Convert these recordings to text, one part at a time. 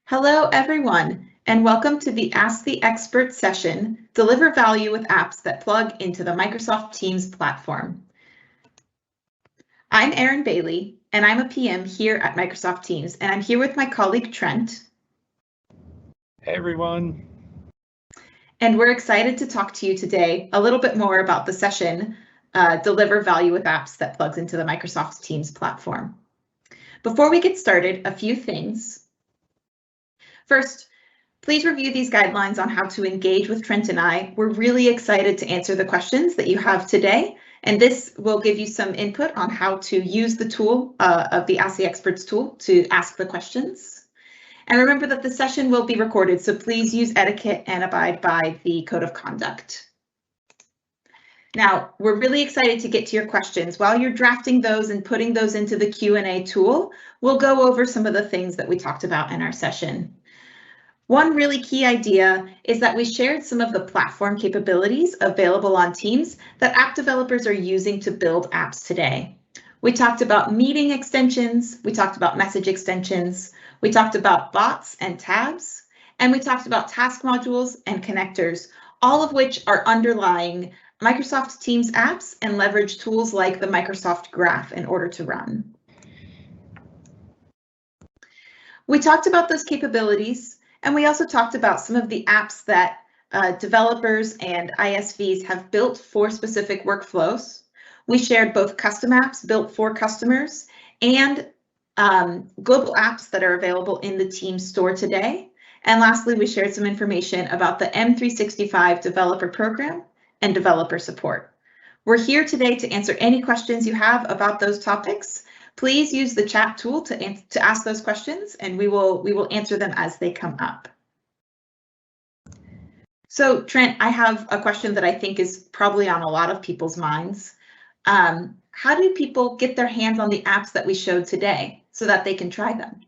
Hello, everyone, and welcome to the Ask the Expert session, Deliver Value with Apps that Plug into the Microsoft Teams platform. I'm Erin Bailey, and I'm a PM here at Microsoft Teams, and I'm here with my colleague, Trent. Hey, everyone. And we're excited to talk to you today a little bit more about the session, Deliver Value with Apps that Plugs into the Microsoft Teams platform. Before we get started, a few things. First, please review these guidelines on how to engage with Trent and I. We're really excited to answer the questions that you have today, and this will give you some input on how to use the tool of the Ask the Experts tool to ask the questions. And remember that the session will be recorded, so please use etiquette and abide by the code of conduct. Now, we're really excited to get to your questions. While you're drafting those and putting those into the Q&A tool, we'll go over some of the things that we talked about in our session. One really key idea is that we shared some of the platform capabilities available on Teams that app developers are using to build apps today. We talked about meeting extensions, we talked about message extensions, we talked about bots and tabs, and we talked about task modules and connectors, all of which are underlying Microsoft Teams apps and leverage tools like the Microsoft Graph in order to run. We talked about those capabilities, and we also talked about some of the apps that developers and ISVs have built for specific workflows. We shared both custom apps built for customers and global apps that are available in the Teams store today. And lastly, we shared some information about the M365 developer program and developer support. We're here today to answer any questions you have about those topics. Please use the chat tool to ask those questions, and we will answer them as they come up. So Trent, I have a question that I think is probably on a lot of people's minds. How do people get their hands on the apps that we showed today so that they can try them?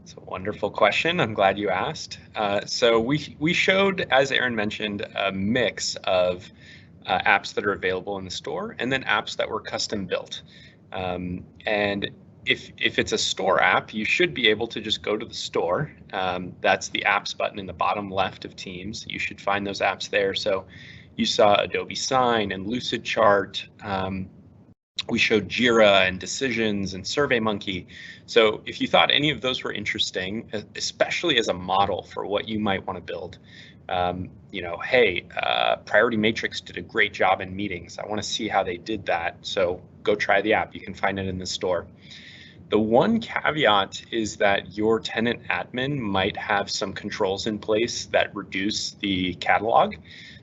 It's a wonderful question. I'm glad you asked. So we showed, as Erin mentioned, a mix of apps that are available in the store and then apps that were custom built. And if it's a store app, you should be able to just go to the store. That's the apps button in the bottom left of Teams. You should find those apps there. So you saw Adobe Sign and Lucidchart. We showed Jira and Decisions and SurveyMonkey. So if you thought any of those were interesting, especially as a model for what you might want to build, hey, Priority Matrix did a great job in meetings. I want to see how they did that. So go try the app. You can find it in the store. The one caveat is that your tenant admin might have some controls in place that reduce the catalog.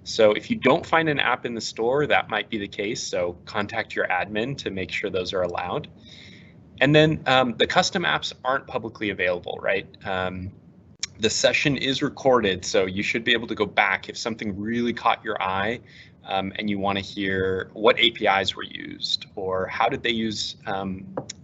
So if you don't find an app in the store, that might be the case. So contact your admin to make sure those are allowed. And then the custom apps aren't publicly available, right? The session is recorded, so you should be able to go back if something really caught your eye and you want to hear what APIs were used or how did they use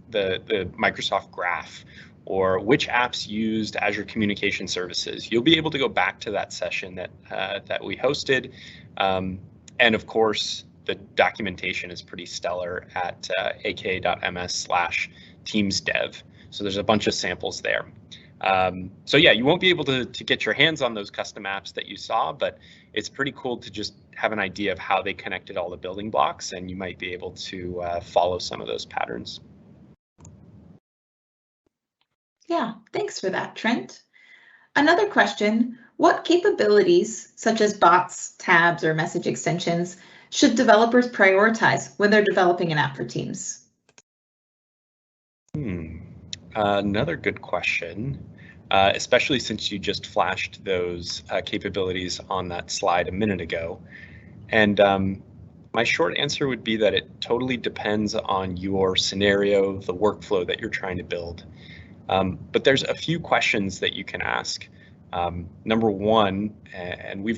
the Microsoft Graph or which apps used Azure Communication Services. You'll be able to go back to that session that we hosted. And of course, the documentation is pretty stellar at aka.ms/teamsdev. So there's a bunch of samples there. So yeah, you won't be able to get your hands on those custom apps that you saw, but it's pretty cool to just have an idea of how they connected all the building blocks, and you might be able to follow some of those patterns. Yeah, thanks for that, Trent. Another question, what capabilities, such as bots, tabs, or message extensions, should developers prioritize when they're developing an app for Teams? Another good question, especially since you just flashed those capabilities on that slide a minute ago. And my short answer would be that it totally depends on your scenario, the workflow that you're trying to build. But there's a few questions that you can ask. Number one, and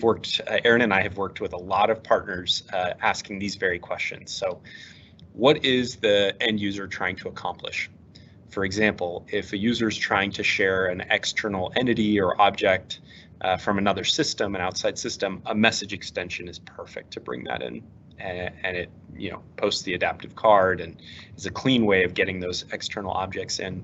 Erin and I have worked with a lot of partners asking these very questions. So what is the end user trying to accomplish? For example, if a user is trying to share an external entity or object from another system, an outside system, a message extension is perfect to bring that in. And it posts the adaptive card and is a clean way of getting those external objects in.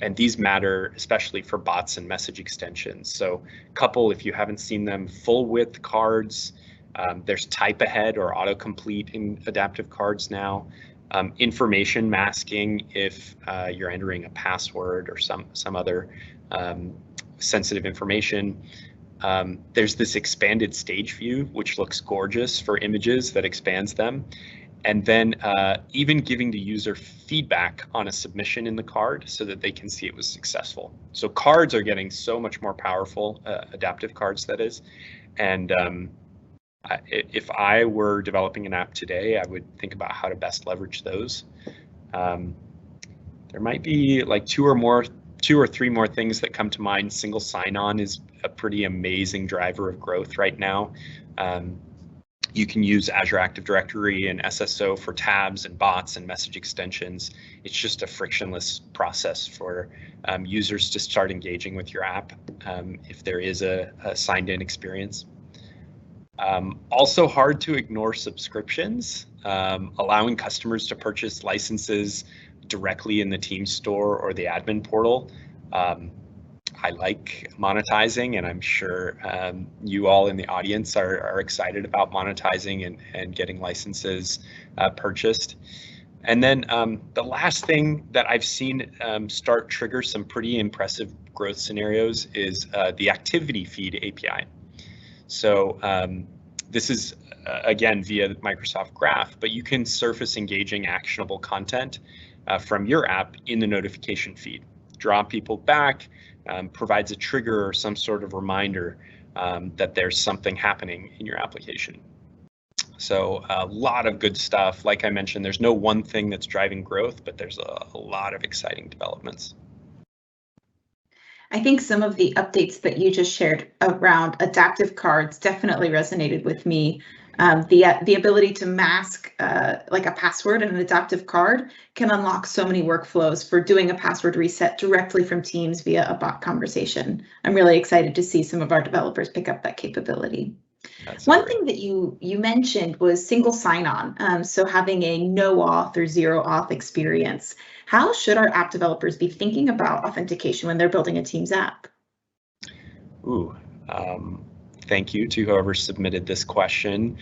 And these matter especially for bots and message extensions. So couple, if you haven't seen them, full width cards. There's type ahead or autocomplete in adaptive cards now. Information masking if you're entering a password or some other sensitive information. There's this expanded stage view, which looks gorgeous for images that expands them. And then even giving the user feedback on a submission in the card so that they can see it was successful. So cards are getting so much more powerful, adaptive cards that is. And if I were developing an app today, I would think about how to best leverage those. There might be like two or three more things that come to mind. Single sign-on is a pretty amazing driver of growth right now. You can use Azure Active Directory and SSO for tabs and bots and message extensions. It's just a frictionless process for users to start engaging with your app if there is a signed-in experience. Also hard to ignore subscriptions, allowing customers to purchase licenses directly in the team store or the admin portal. I like monetizing, and I'm sure you all in the audience are excited about monetizing and getting licenses purchased. And then the last thing that I've seen start trigger some pretty impressive growth scenarios is the activity feed API. So this is, again, via Microsoft Graph, but you can surface engaging actionable content from your app in the notification feed, draw people back, provides a trigger or some sort of reminder that there's something happening in your application. So a lot of good stuff. Like I mentioned, there's no one thing that's driving growth, but there's a lot of exciting developments. I think some of the updates that you just shared around adaptive cards definitely resonated with me. The ability to mask like a password in an adaptive card can unlock so many workflows for doing a password reset directly from Teams via a bot conversation. I'm really excited to see some of our developers pick up that capability. One thing that you mentioned was single sign-on, so having a no auth or zero auth experience. How should our app developers be thinking about authentication when they're building a Teams app? Ooh, thank you to whoever submitted this question.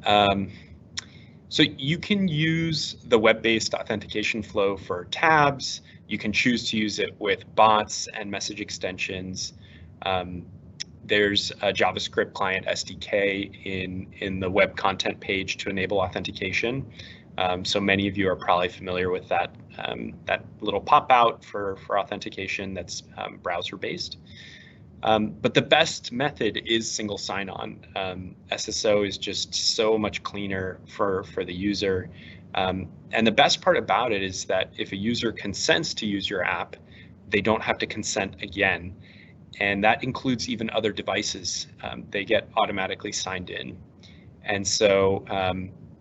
So you can use the web-based authentication flow for tabs. You can choose to use it with bots and message extensions. There's a JavaScript client SDK in the web content page to enable authentication. So many of you are probably familiar with that little pop-out for authentication that's browser-based. But the best method is single sign-on. SSO is just so much cleaner for the user. And the best part about it is that if a user consents to use your app, they don't have to consent again. And that includes even other devices. They get automatically signed in. And so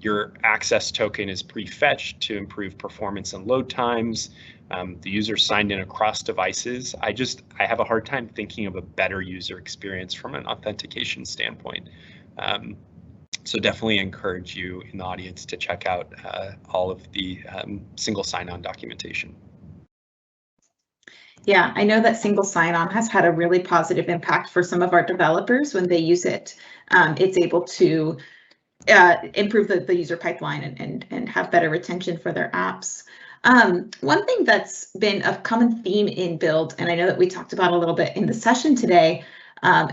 your access token is prefetched to improve performance and load times. The user signed in across devices. I have a hard time thinking of a better user experience from an authentication standpoint. So definitely encourage you in the audience to check out all of the single sign-on documentation. Yeah, I know that single sign-on has had a really positive impact for some of our developers when they use it. It's able to improve the user pipeline and have better retention for their apps. One thing that's been a common theme in Build, and I know that we talked about a little bit in the session today,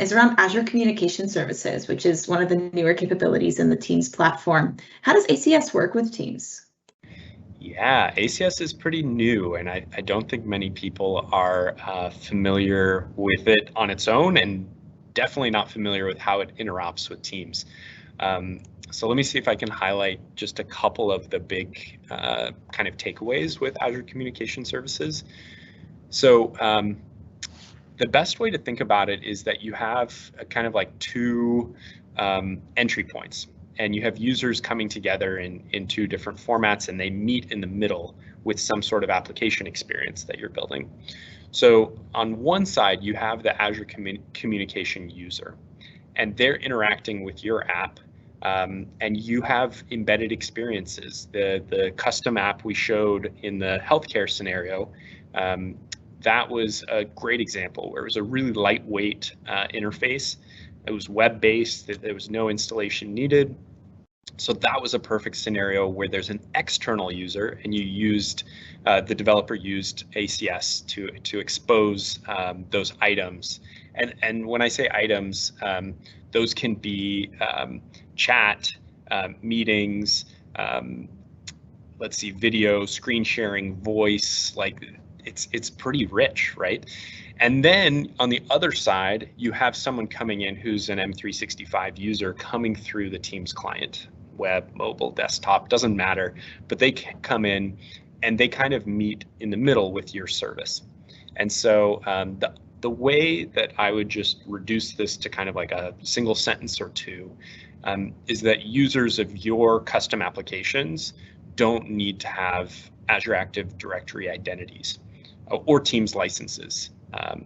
is around Azure Communication Services, which is one of the newer capabilities in the Teams platform. How does ACS work with Teams? Yeah, ACS is pretty new, and I don't think many people are familiar with it on its own, and definitely not familiar with how it interops with Teams. So let me see if I can highlight just a couple of the big kind of takeaways with Azure Communication Services. So the best way to think about it is that you have a kind of like two entry points. And you have users coming together in two different formats, and they meet in the middle with some sort of application experience that you're building. So on one side, you have the Azure communication user, and they're interacting with your app, and you have embedded experiences. The custom app we showed in the healthcare scenario that was a great example where it was a really lightweight interface. It was web-based, there was no installation needed. So that was a perfect scenario where there's an external user and you used, the developer used ACS to expose those items. And when I say items, those can be chat, meetings, let's see, video, screen sharing, voice, like it's pretty rich, right? And then on the other side, you have someone coming in who's an M365 user coming through the Teams client, web, mobile, desktop, doesn't matter, but they can come in and they kind of meet in the middle with your service. And so the way that I would just reduce this to kind of like a single sentence or two is that users of your custom applications don't need to have Azure Active Directory identities or Teams licenses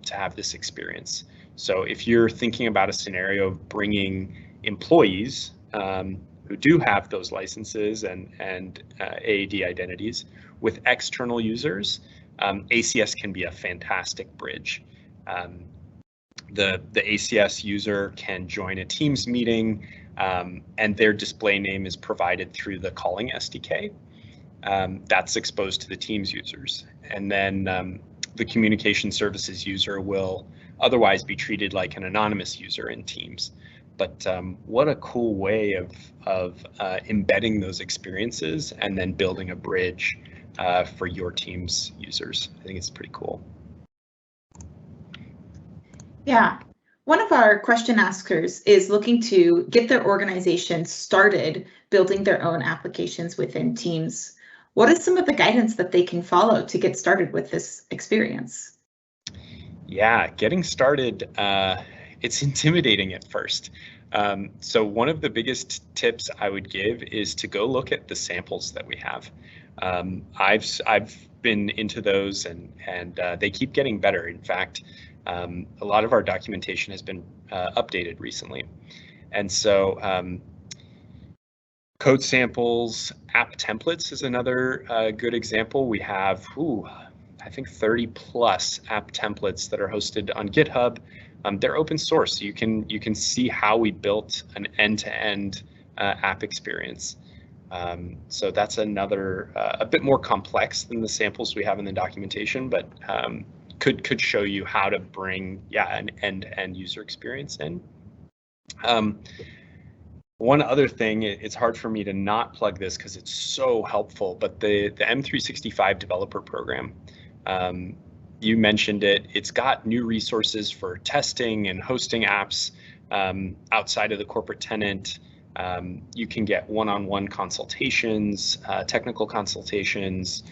to have this experience. So if you're thinking about a scenario of bringing employees who do have those licenses and AAD identities with external users, ACS can be a fantastic bridge. The ACS user can join a Teams meeting and their display name is provided through the calling SDK. That's exposed to the Teams users. And then the communication services user will otherwise be treated like an anonymous user in Teams. But what a cool way of embedding those experiences and then building a bridge for your Teams users. I think it's pretty cool. Yeah, one of our question askers is looking to get their organization started building their own applications within Teams. What is some of the guidance that they can follow to get started with this experience? Yeah, getting started, it's intimidating at first. So one of the biggest tips I would give is to go look at the samples that we have. I've been into those and they keep getting better. In fact, a lot of our documentation has been updated recently. And so code samples, app templates is another good example. We have, I think 30 plus app templates that are hosted on GitHub. They're open source, so you can see how we built an end-to-end app experience. So that's another a bit more complex than the samples we have in the documentation, but could show you how to bring an end-to-end user experience in. One other thing, it's hard for me to not plug this because it's so helpful, but the M365 developer program, you mentioned it, it's got new resources for testing and hosting apps outside of the corporate tenant. You can get one-on-one consultations, technical consultations.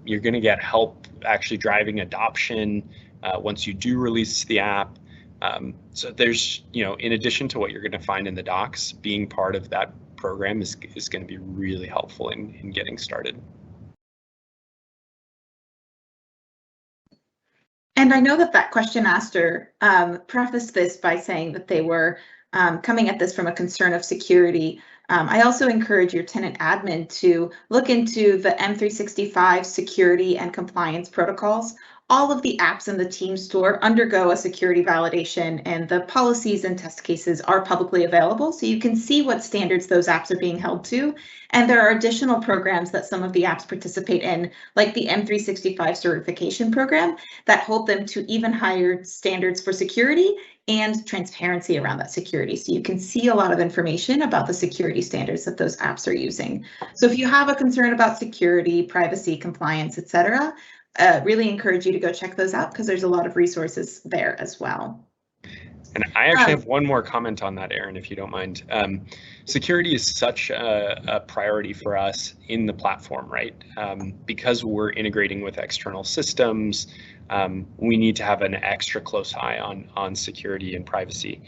You're going to get help actually driving adoption once you do release the app. So there's, in addition to what you're going to find in the docs, being part of that program is going to be really helpful in getting started. And I know that question asker prefaced this by saying that they were coming at this from a concern of security. I also encourage your tenant admin to look into the M365 security and compliance protocols. All of the apps in the Teams store undergo a security validation, and the policies and test cases are publicly available, so you can see what standards those apps are being held to. And there are additional programs that some of the apps participate in, like the M365 certification program, that hold them to even higher standards for security and transparency around that security. So you can see a lot of information about the security standards that those apps are using. So if you have a concern about security, privacy, compliance, etc., really encourage you to go check those out because there's a lot of resources there as well. And I actually have one more comment on that, Erin, if you don't mind. Security is such a priority for us in the platform, right? Because we're integrating with external systems, we need to have an extra close eye on security and privacy.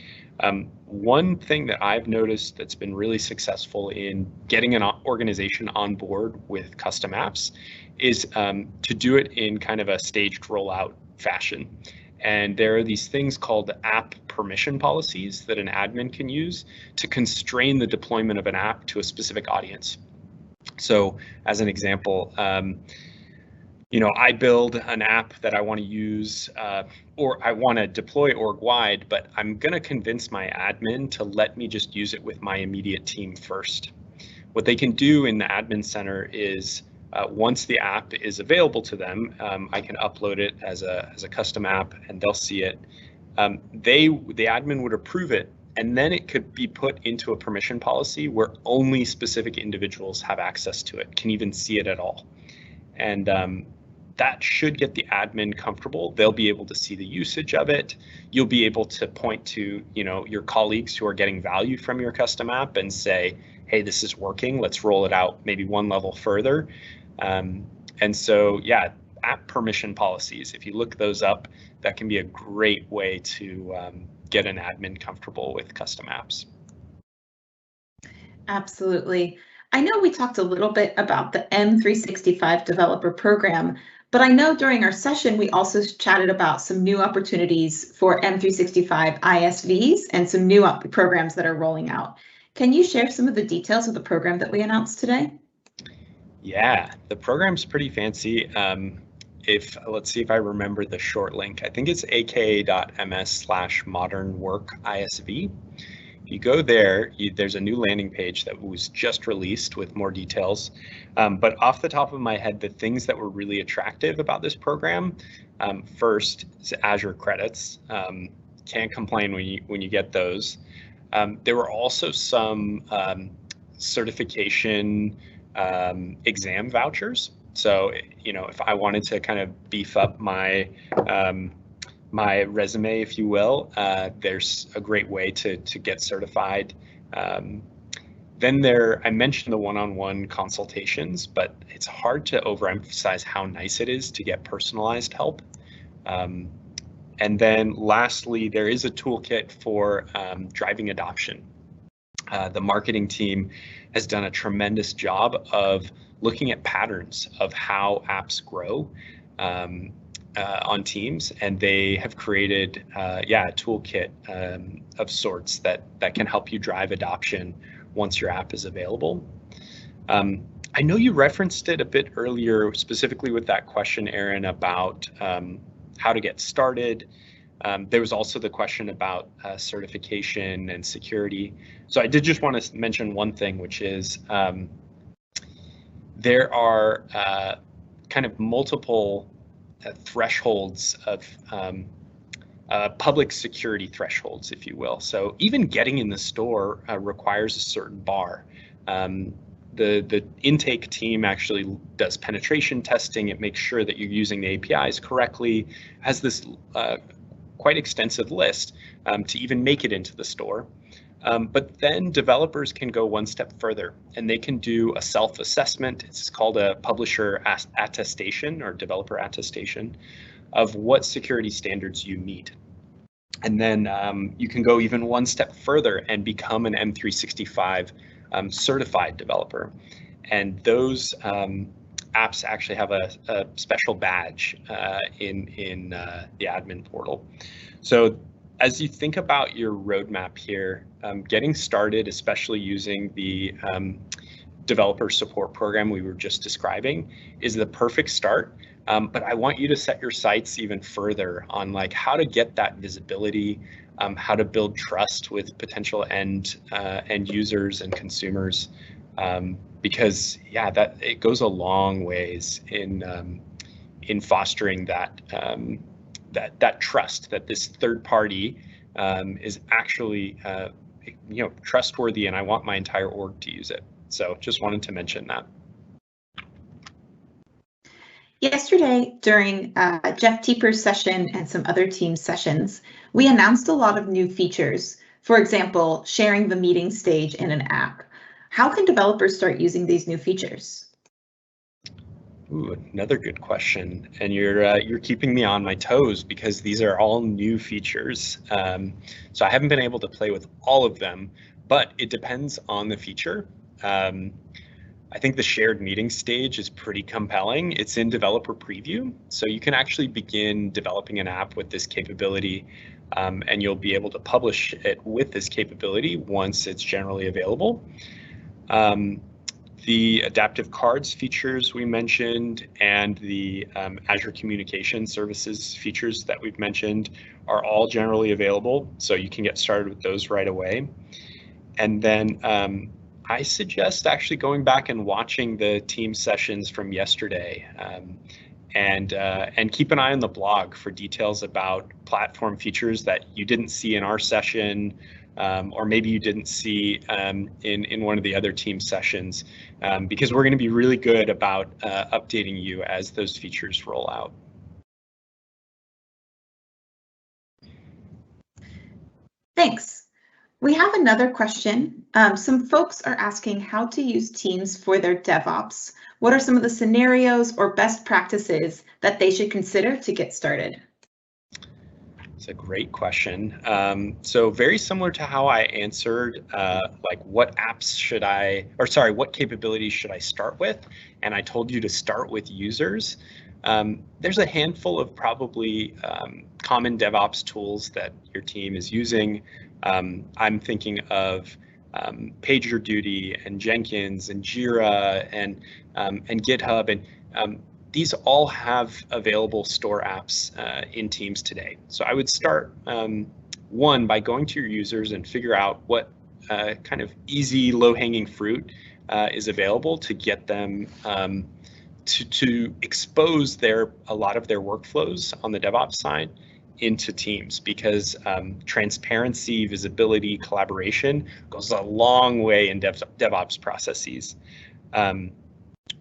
One thing that I've noticed that's been really successful in getting an organization on board with custom apps is to do it in kind of a staged rollout fashion. And there are these things called app permission policies that an admin can use to constrain the deployment of an app to a specific audience. So as an example, I build an app that I want to use or I want to deploy org-wide, but I'm going to convince my admin to let me just use it with my immediate team first. What they can do in the admin center is once the app is available to them, I can upload it as a custom app and they'll see it. The admin would approve it, and then it could be put into a permission policy where only specific individuals have access to it, can even see it at all. And that should get the admin comfortable. They'll be able to see the usage of it. You'll be able to point to, your colleagues who are getting value from your custom app and say, hey, this is working. Let's roll it out maybe one level further. And so, yeah, app permission policies, if you look those up, that can be a great way to get an admin comfortable with custom apps. Absolutely. I know we talked a little bit about the M365 developer program, but I know during our session, we also chatted about some new opportunities for M365 ISVs and some new programs that are rolling out. Can you share some of the details of the program that we announced today? Yeah, the program's pretty fancy. Let's see if I remember the short link. I think it's aka.ms/modernworkisv. If you go there, there's a new landing page that was just released with more details. But off the top of my head, the things that were really attractive about this program, first, is Azure credits. Can't complain when you get those. There were also some certification exam vouchers. So, if I wanted to kind of beef up my my resume, if you will, there's a great way to get certified. Then I mentioned the one-on-one consultations, but it's hard to overemphasize how nice it is to get personalized help. And then lastly, there is a toolkit for driving adoption. The marketing team has done a tremendous job of looking at patterns of how apps grow on teams, and they have created a toolkit of sorts that can help you drive adoption once your app is available. I know you referenced it a bit earlier, specifically with that question, Aaron, about how to get started. There was also the question about certification and security. So I did just want to mention one thing, which is there are kind of multiple thresholds of public security thresholds, if you will. So even getting in the store requires a certain bar. The intake team actually does penetration testing. It makes sure that you're using the APIs correctly, has this quite extensive list to even make it into the store. But then developers can go one step further and they can do a self-assessment. It's called a publisher attestation or developer attestation of what security standards you meet. And then you can go even one step further and become an M365 certified developer. And those apps actually have a special badge in the admin portal. So as you think about your roadmap here, getting started, especially using the developer support program we were just describing, is the perfect start. But I want you to set your sights even further on like how to get that visibility, how to build trust with potential end users and consumers, because that it goes a long ways in fostering that that trust that this third party is actually trustworthy, and I want my entire org to use it. So just wanted to mention that. Yesterday, during Jeff Teeper's session and some other team sessions, we announced a lot of new features. For example, sharing the meeting stage in an app. How can developers start using these new features? Ooh, another good question, and you're keeping me on my toes because these are all new features. So I haven't been able to play with all of them, but it depends on the feature. I think the shared meeting stage is pretty compelling. It's in developer preview, so you can actually begin developing an app with this capability, and you'll be able to publish it with this capability once it's generally available. The adaptive cards features we mentioned and the Azure Communication Services features that we've mentioned are all generally available, so you can get started with those right away. And then I suggest actually going back and watching the team sessions from yesterday, and keep an eye on the blog for details about platform features that you didn't see in our session, or maybe you didn't see in one of the other team sessions, because we're going to be really good about updating you as those features roll out. Thanks. We have another question. Some folks are asking how to use Teams for their DevOps. What are some of the scenarios or best practices that they should consider to get started? It's a great question. So very similar to how I answered, like what apps should I, or sorry, what capabilities should I start with? And I told you to start with users. There's a handful of probably common DevOps tools that your team is using. I'm thinking of PagerDuty and Jenkins and Jira and GitHub, and these all have available store apps in Teams today. So I would start one by going to your users and figure out what kind of easy, low-hanging fruit is available to get them to expose a lot of their workflows on the DevOps side into Teams, because transparency, visibility, collaboration goes a long way in DevOps processes.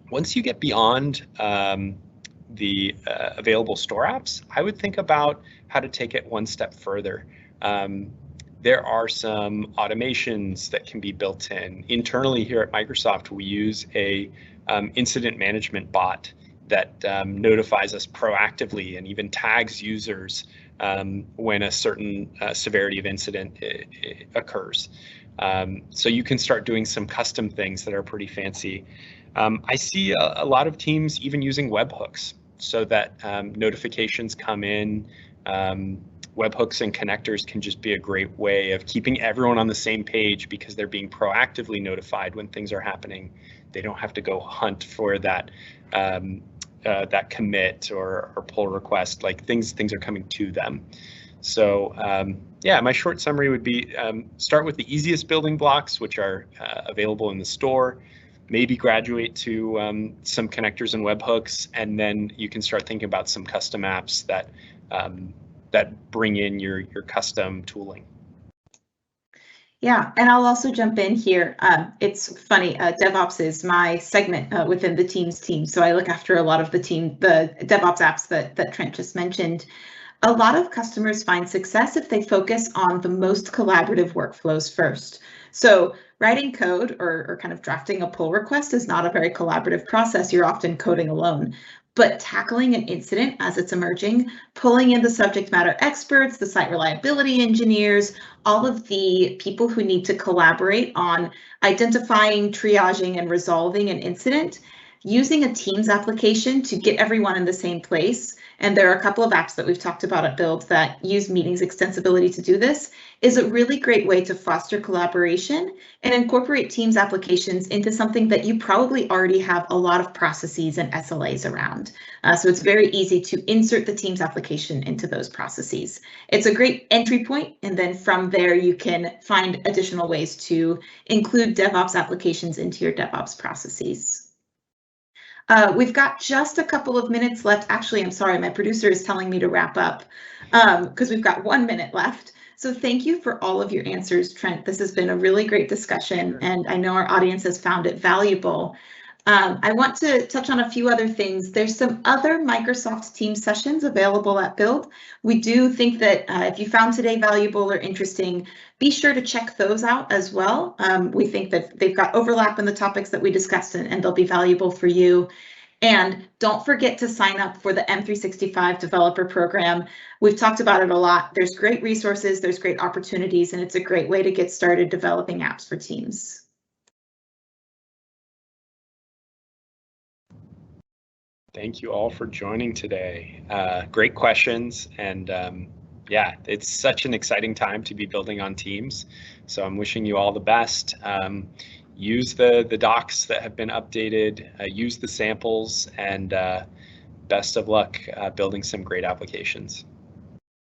Once you get beyond the available store apps, I would think about how to take it one step further. There are some automations that can be built in. Internally here at Microsoft, we use a incident management bot that notifies us proactively and even tags users when a certain severity of incident occurs. So you can start doing some custom things that are pretty fancy. I see a lot of teams even using webhooks so that notifications come in. Webhooks and connectors can just be a great way of keeping everyone on the same page because they're being proactively notified when things are happening. They don't have to go hunt for that that commit or pull request, like things are coming to them. So yeah, my short summary would be start with the easiest building blocks, which are available in the store, maybe graduate to some connectors and webhooks, and then you can start thinking about some custom apps that that bring in your custom tooling. Yeah, and I'll also jump in here. It's funny, DevOps is my segment within the Teams team. So I look after a lot of the DevOps apps that Trent just mentioned. A lot of customers find success if they focus on the most collaborative workflows first. So writing code or kind of drafting a pull request is not a very collaborative process. You're often coding alone. But tackling an incident as it's emerging, pulling in the subject matter experts, the site reliability engineers, all of the people who need to collaborate on identifying, triaging, and resolving an incident, using a Teams application to get everyone in the same place. And there are a couple of apps that we've talked about at Build that use meetings extensibility to do this, is a really great way to foster collaboration and incorporate Teams applications into something that you probably already have a lot of processes and SLAs around. So it's very easy to insert the Teams application into those processes. It's a great entry point, and then from there you can find additional ways to include DevOps applications into your DevOps processes. We've got just a couple of minutes left. Actually, I'm sorry, my producer is telling me to wrap up because we've got 1 minute left. So thank you for all of your answers, Trent. This has been a really great discussion, and I know our audience has found it valuable. I want to touch on a few other things. There's some other Microsoft Teams sessions available at Build. We do think that if you found today valuable or interesting, be sure to check those out as well. We think that they've got overlap in the topics that we discussed, and they'll be valuable for you. And don't forget to sign up for the M365 developer program. We've talked about it a lot. There's great resources, there's great opportunities, and it's a great way to get started developing apps for Teams. Thank you all for joining today. Great questions, and yeah, it's such an exciting time to be building on Teams. So I'm wishing you all the best. use the docs that have been updated, use the samples, and best of luck building some great applications.